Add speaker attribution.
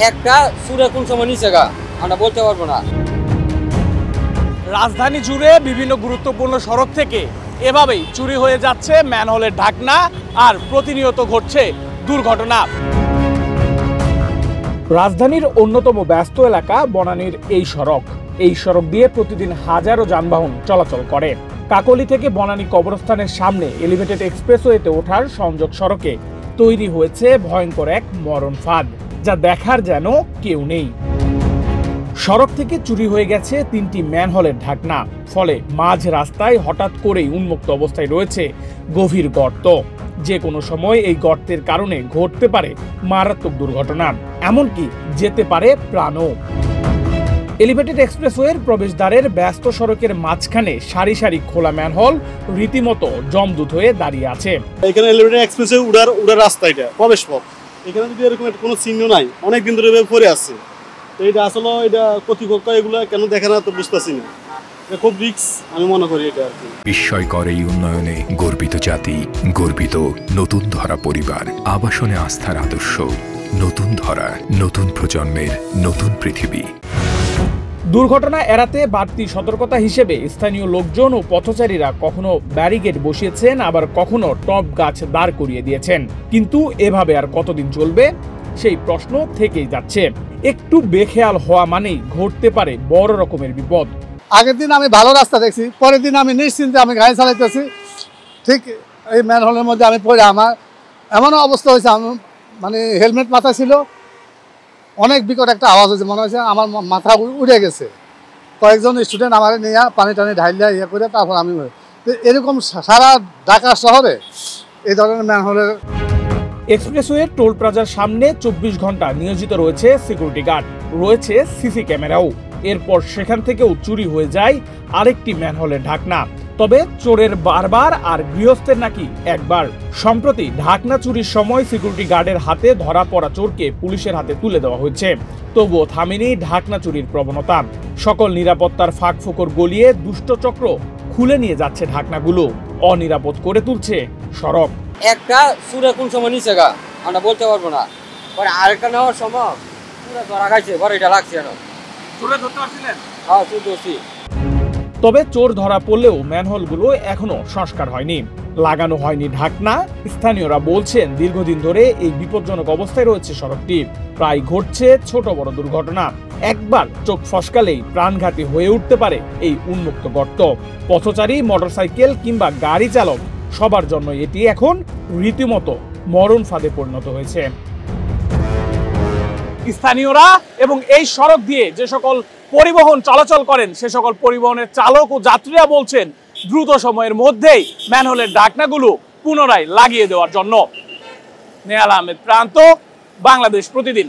Speaker 1: একটা সুরে কোন সময় নিচে গা আমরা বলতে পারবো না।
Speaker 2: রাজধানী জুড়ে বিভিন্ন গুরুত্বপূর্ণ সড়ক থেকে এভাবেই চুরি হয়ে যাচ্ছে ম্যানহোলের ঢাকনা, আর প্রতিনিয়ত ঘটছে দুর্ঘটনা। রাজধানীর অন্যতম ব্যস্ত এলাকা বনানীর এই সড়ক দিয়ে প্রতিদিন হাজারো যানবাহন চলাচল করে। কাকলী থেকে বনানী কবরস্থানের সামনে এলিভেটেড এক্সপ্রেসওয়েতে ওঠার সংযোগ সড়কে তৈরি হয়েছে ভয়ঙ্কর এক মরণ ফাঁদ, যা দেখার যেন কেউ নেই। সড়ক থেকে চুরি হয়ে গেছে 3টি ম্যানহোলের ঢাকনা, ফলে মাঝ রাস্তায় হঠাৎ করেই উন্মুক্ত অবস্থায় রয়েছে গভীর গর্ত। যে কোনো সময় এই গর্তের কারণে ঘটতে পারে মারাত্মক দুর্ঘটনা, এমনকি যেতে পারে প্রাণও। এলিভেটেড এক্সপ্রেসওয়ের প্রবেশদ্বারের ব্যস্ত সড়কের মাঝখানে সারি সারি খোলা ম্যানহোল রীতিমতো জমদূত হয়ে দাঁড়িয়ে আছে।
Speaker 3: এখানে এলিভেটেড এক্সপ্রেসওয়ে উড়ার রাস্তা, এটা প্রবেশ পথ। এখানে যদি এরকম কোনো চিহ্ন নাই, অনেকদিন ধরে পড়ে আছে। এটা আসলে এটা কর্তৃপক্ষ এগুলো কেন দেখে না তো বুঝতেছি না। খুব রিস্ক আমি মনে করি এটা আর কি।
Speaker 4: বিস্ময়কর এই উন্নয়নে গর্বিত জাতি, গর্বিত নতুন ধরা পরিবার, আবাসনে আস্থার আদর্শ, নতুন ধরা, নতুন প্রজন্মের নতুন পৃথিবী।
Speaker 2: দুর্ঘটনা এড়াতে বাড়তি সতর্কতা হিসেবে স্থানীয় লোকজন ও পথচারীরা কখনো ব্যারিকেড বসিয়েছেন, আবার কখনো টব গাছ দাঁড় করিয়ে দিয়েছেন। কিন্তু এভাবে আর কতদিন চলবে সেই প্রশ্ন থেকেই যাচ্ছে। একটু বেখেয়াল হওয়া মানেই ঘটতে পারে বড় রকমের বিপদ।
Speaker 5: আগের দিন আমি ভালো রাস্তা দেখছি, পরের দিন আমি নিশ্চিন্তে আমি গাড়ি চালাইতেছি, ঠিক এই ম্যানহোলের মধ্যে আমি পড়ে আমার এমনও অবস্থা হয়েছে, আমি মানে হেলমেট মাথা ছিল, অনেক বিকট একটা আওয়াজ হয়েছে, মনে হয়েছে আমার মাথা উড়ে গেছে। কয়েকজন স্টুডেন্ট আমার নিয়ে পানি টানি ঢাইলা ইয়ে করে তারপর আমি এরকম সারা ঢাকা শহরে এই ধরনের ম্যানহোলের।
Speaker 2: এক্সপ্রেসওয়ের টোল প্লাজার সামনে 24 ঘন্টা নিয়োজিত রয়েছে সিকিউরিটি গার্ড, রয়েছে সিসি ক্যামেরাও। এরপর সেখান থেকেও চুরি হয়ে যায় আরেকটি ম্যানহোলের ঢাকনা। তবে চোরের বারবার আর গৃহস্থের নাকি একবার। সম্প্রতি ঢাকনা চুরির সময় সিকিউরিটি গার্ডের হাতে ধরা পড়া চোরকে পুলিশের হাতে তুলে দেওয়া হয়েছে। তবুও থামেনি ঢাকনা চুরির প্রবণতা। সকল নিরাপত্তার ফাঁক ফোকর গলিয়ে দুষ্টচক্র খুলে নিয়ে যাচ্ছে ঢাকনাগুলো, অনিরাপদ করে তুলছে সড়ক।
Speaker 1: একটা সুরে কোন সময় নিচে গা আমরা বলতে পারবো না। পরে আরেকটা নেওয়ার সময় পুরো ধরা খাইছে, পরে এটা লাগছে না।
Speaker 2: চোরে ধরতে পারছিলেন?
Speaker 1: হ্যাঁ, চোর ধরছি।
Speaker 2: তবে চোর ধরা পড়লেও ম্যানহোলগুলো এখনো সংস্কার হয়নি, লাগানো হয়নি ঢাকনা। স্থানীয়রা বলছেন দীর্ঘদিন ধরে এই বিপজ্জনক অবস্থায় রয়েছে সড়কটি। প্রায় ঘটছে ছোট বড় দুর্ঘটনা। একবার চোখ ফসকালেই প্রাণঘাতী হয়ে উঠতে পারে এই উন্মুক্ত গর্ত। পথচারী, মোটরসাইকেল কিংবা গাড়ি চালক সবার জন্য এটি এখন রীতিমতো মরণ ফাঁদে পরিণত হয়েছে। স্থানীয়রা এবং এই সড়ক দিয়ে যে সকল পরিবহন চলাচল করেন সে সকল পরিবহনের চালক ও যাত্রীরা বলছেন দ্রুত সময়ের মধ্যেই ম্যানহোলের ঢাকনাগুলো পুনরায় লাগিয়ে দেওয়ার জন্য। নেহাল আহমেদ প্রান্ত, বাংলাদেশ প্রতিদিন।